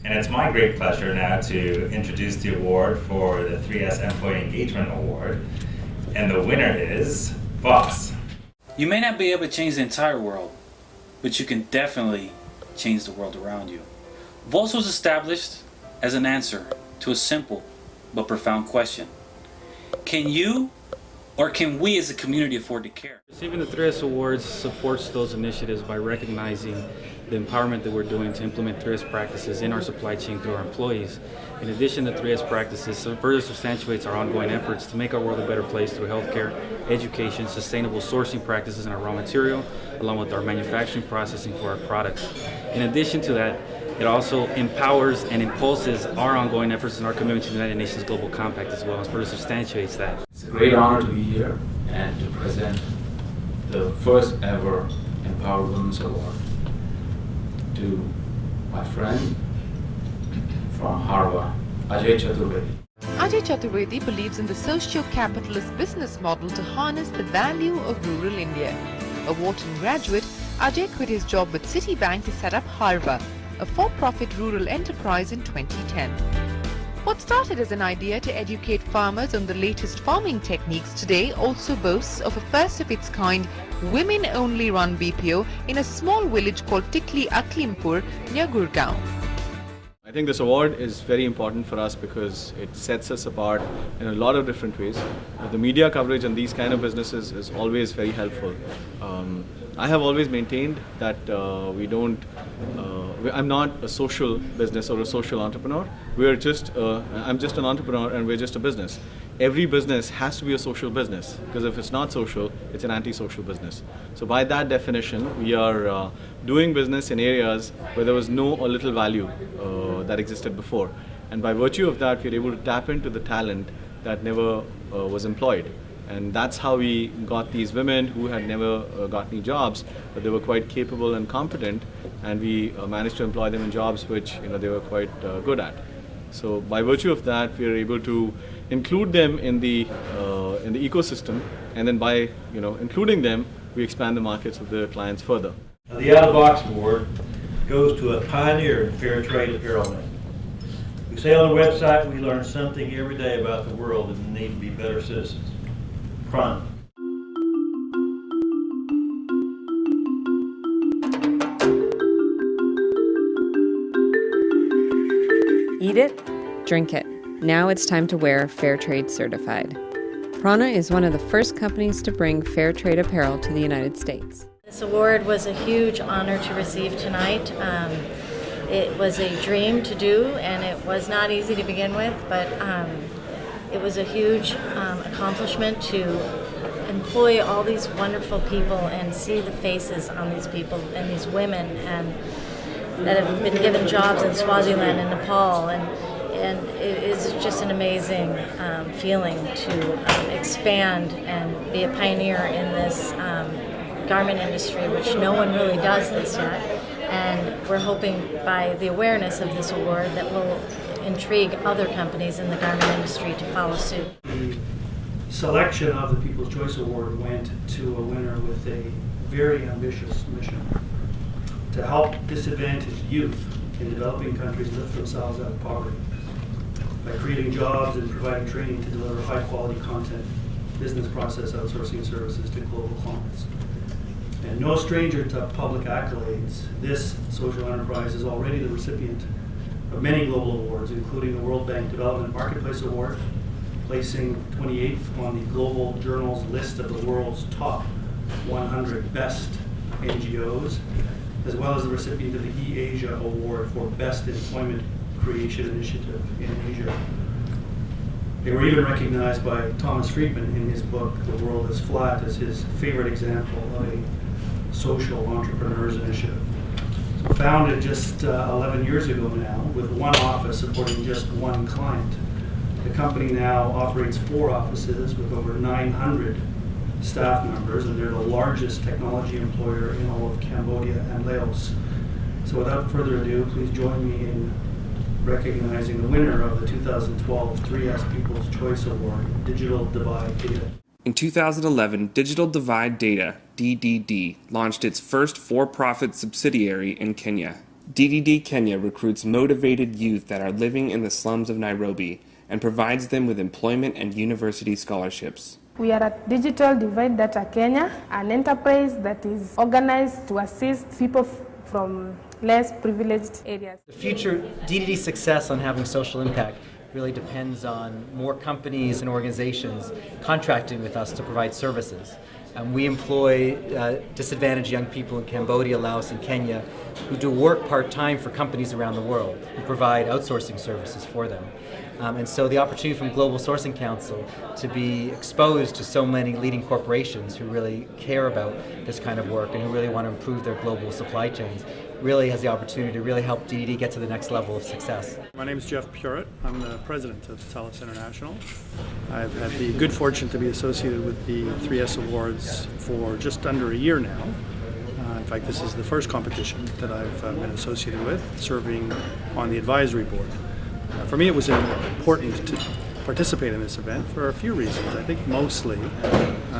And it's my great pleasure now to introduce the award for the 3S Employee Engagement Award. And the winner is Voss. You may not be able to change the entire world, but you can definitely change the world around you. Voss was established as an answer to a simple but profound question. Can you or can we as a community afford to care? Receiving the 3S Awards supports those initiatives by recognizing the empowerment that we're doing to implement 3S practices in our supply chain through our employees. In addition to 3S practices, it further substantiates our ongoing efforts to make our world a better place through healthcare, education, sustainable sourcing practices in our raw material, along with our manufacturing processing for our products. In addition to that, it also empowers and impulses our ongoing efforts in our commitment to the United Nations Global Compact as well, as further substantiates that. It's a great honor to be here and to present the first ever Empowered Women's Award to my friend from Harvard, Ajay Chaturvedi. Ajay Chaturvedi believes in the socio-capitalist business model to harness the value of rural India. A Wharton graduate, Ajay quit his job with Citibank to set up Harvard, a for-profit rural enterprise in 2010. What started as an idea to educate farmers on the latest farming techniques today also boasts of a first-of-its-kind, women-only run BPO in a small village called Tikli Aklimpur near Gurgaon. I think this award is very important for us because it sets us apart in a lot of different ways. The media coverage on these kind of businesses is always very helpful. I have always maintained that I'm not a social business or a social entrepreneur. I'm just an entrepreneur and we're just a business. Every business has to be a social business because if it's not social, it's an anti-social business. So by that definition, we are doing business in areas where there was no or little value that existed before. And by virtue of that, we're able to tap into the talent that never was employed. And that's how we got these women who had never got any jobs, but they were quite capable and competent, and we managed to employ them in jobs which they were quite good at. So by virtue of that, we are able to include them in the ecosystem, and then by including them, we expand the markets of the clients further. Now, the out-of-box award goes to a pioneer in fair trade apparel making. We say on the website we learn something every day about the world and the need to be better citizens. Prana. Eat it, drink it. Now it's time to wear Fair Trade Certified. Prana is one of the first companies to bring fair trade apparel to the United States. This award was a huge honor to receive tonight. It was a dream to do, and it was not easy to begin with, but it was a huge accomplishment to employ all these wonderful people and see the faces on these people and these women and that have been given jobs in Swaziland and Nepal, and it is just an amazing feeling to expand and be a pioneer in this garment industry, which no one really does this yet. And we're hoping by the awareness of this award that will intrigue other companies in the garment industry to follow suit. The selection of the People's Choice Award went to a winner with a very ambitious mission to help disadvantaged youth in developing countries lift themselves out of poverty by creating jobs and providing training to deliver high-quality content, business process outsourcing services to global clients. And no stranger to public accolades, this social enterprise is already the recipient of many global awards, including the World Bank Development Marketplace Award, placing 28th on the Global Journal's list of the world's top 100 best NGOs, as well as the recipient of the eAsia Award for Best Employment Creation Initiative in Asia. They were even recognized by Thomas Friedman in his book, The World is Flat, as his favorite example of a social entrepreneurs initiative. So founded just 11 years ago now, with one office supporting just one client, the company now operates 4 offices with over 900 staff members, and they're the largest technology employer in all of Cambodia and Laos. So without further ado, please join me in recognizing the winner of the 2012 3S People's Choice Award, Digital Divide Data. In 2011, Digital Divide Data, DDD, launched its first for-profit subsidiary in Kenya. DDD Kenya recruits motivated youth that are living in the slums of Nairobi and provides them with employment and university scholarships. We are at Digital Divide Data Kenya, an enterprise that is organized to assist people from less privileged areas. The future DDD success on having social impact really depends on more companies and organizations contracting with us to provide services. We employ disadvantaged young people in Cambodia, Laos, and Kenya who do work part-time for companies around the world who provide outsourcing services for them. And so the opportunity from Global Sourcing Council to be exposed to so many leading corporations who really care about this kind of work and who really want to improve their global supply chains really has the opportunity to really help DDD get to the next level of success. My name is Jeff Purett. I'm the president of TELUS International. I've had the good fortune to be associated with the 3S Awards for just under a year now. In fact, this is the first competition that I've been associated with, serving on the advisory board. For me, it was important to participate in this event for a few reasons. I think mostly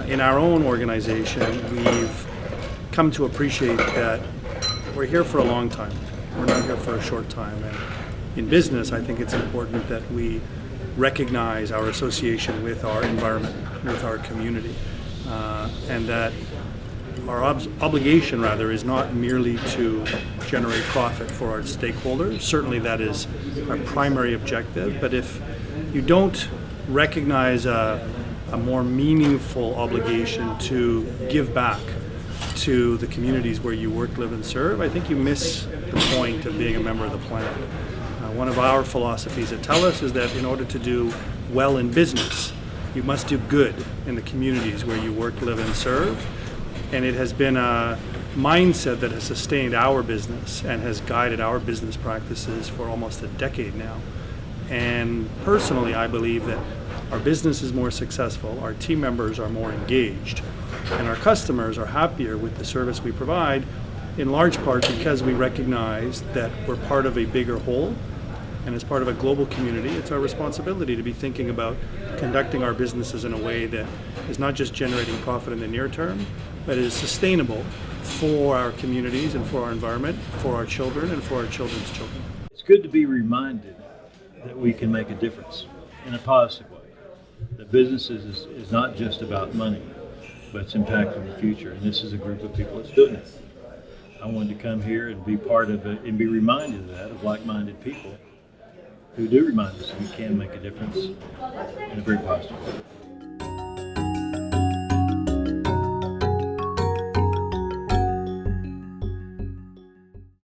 in our own organization, we've come to appreciate that we're here for a long time. We're not here for a short time. And in business, I think it's important that we recognize our association with our environment, with our community, and that our obligation, rather, is not merely to generate profit for our stakeholders. Certainly that is our primary objective, but if you don't recognize a more meaningful obligation to give back to the communities where you work, live, and serve, I think you miss the point of being a member of the plan. One of our philosophies at TELUS is that in order to do well in business, you must do good in the communities where you work, live, and serve. And it has been a mindset that has sustained our business and has guided our business practices for almost a decade now. And personally, I believe that our business is more successful, our team members are more engaged, and our customers are happier with the service we provide, in large part because we recognize that we're part of a bigger whole. And as part of a global community, it's our responsibility to be thinking about conducting our businesses in a way that is not just generating profit in the near term, but is sustainable for our communities and for our environment, for our children and for our children's children. It's good to be reminded that we can make a difference in a positive way. That business is not just about money, but it's impacting the future. And this is a group of people that's doing it. I wanted to come here and be part of it and be reminded of that, of like-minded people who do remind us that we can make a difference in a very positive way.